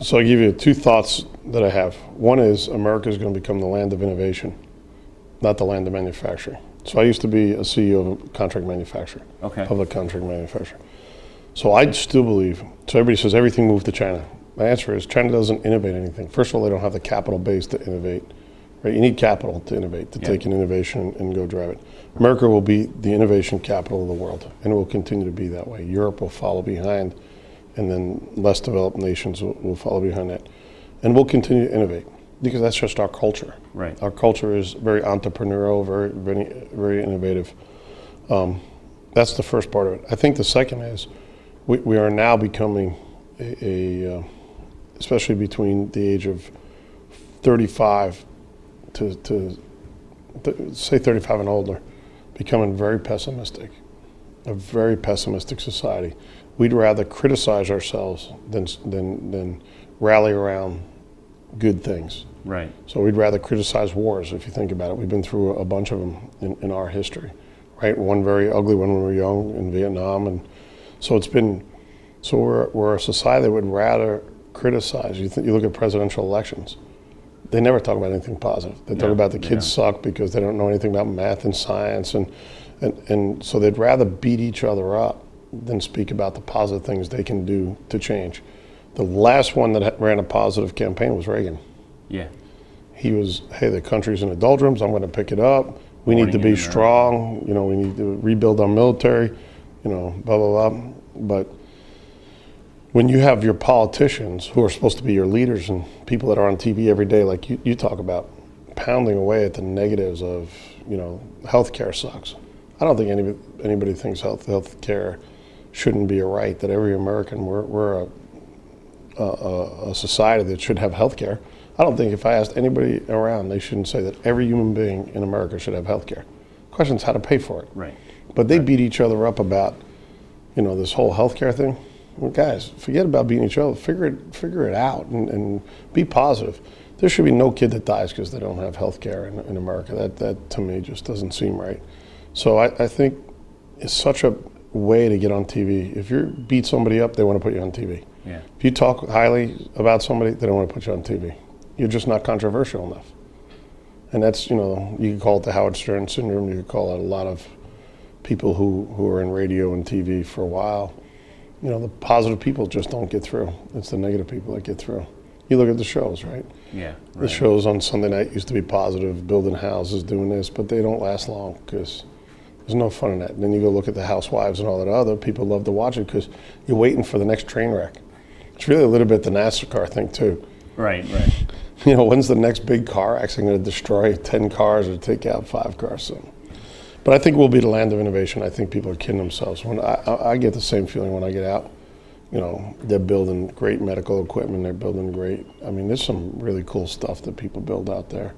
So I give you two thoughts that I have. One is America is going to become the land of innovation, not the land of manufacturing. So I used to be a CEO of a contract manufacturer, public contract manufacturer. So I still believe, so everybody says everything moved to China. My answer is China doesn't innovate anything. First of all, they don't have the capital base to innovate. Right? You need capital to innovate, to take an innovation and go drive it. America will be the innovation capital of the world, and it will continue to be that way. Europe will follow behind, and then less developed nations will follow behind that. And we'll continue to innovate because that's just our culture. Right. Our culture is very entrepreneurial, very innovative. That's the first part of it. I think the second is we are now becoming especially between the age of 35 to say 35 and older, becoming very pessimistic, a very pessimistic society. We'd rather criticize ourselves than rally around good things. Right. So we'd rather criticize wars, if you think about it. We've been through a bunch of them in our history, right? One very ugly one when we were young in Vietnam, and so it's been. So we're a society that would rather criticize. You look at presidential elections. They never talk about anything positive. They talk about the kids suck because they don't know anything about math and science, and so they'd rather beat each other up than speak about the positive things they can do to change. The last one that ran a positive campaign was Reagan. Yeah. He was, hey, the country's in the doldrums, I'm going to pick it up. We need to be strong, we need to rebuild our military, blah, blah, blah. But when you have your politicians who are supposed to be your leaders and people that are on TV every day, like you talk about, pounding away at the negatives of, healthcare sucks. I don't think anybody thinks healthcare shouldn't be a right, that every American, we're a society that should have healthcare. I don't think if I asked anybody around, they shouldn't say that every human being in America should have healthcare. The question is how to pay for it. Right. But they beat each other up about, this whole healthcare thing. Well, guys, forget about beating each other. Figure it out and be positive. There should be no kid that dies because they don't have health care in America. That to me just doesn't seem right. So I think it's such a way to get on TV. If you beat somebody up, they want to put you on TV. Yeah. If you talk highly about somebody, they don't want to put you on TV. You're just not controversial enough. And that's, you can call it the Howard Stern syndrome. You could call it a lot of people who are in radio and TV for a while. The positive people just don't get through. It's the negative people that get through. You look at the shows, right? Yeah. Right. The shows on Sunday night used to be positive, building houses, doing this, but they don't last long because there's no fun in that. And then you go look at the Housewives and all that other people love to watch it because you're waiting for the next train wreck. It's really a little bit the NASCAR thing too. Right. When's the next big car accident going to destroy 10 cars or take out 5 cars? So. But I think we'll be the land of innovation. I think people are kidding themselves. When I get the same feeling when I get out. They're building great medical equipment. They're building great. There's some really cool stuff that people build out there.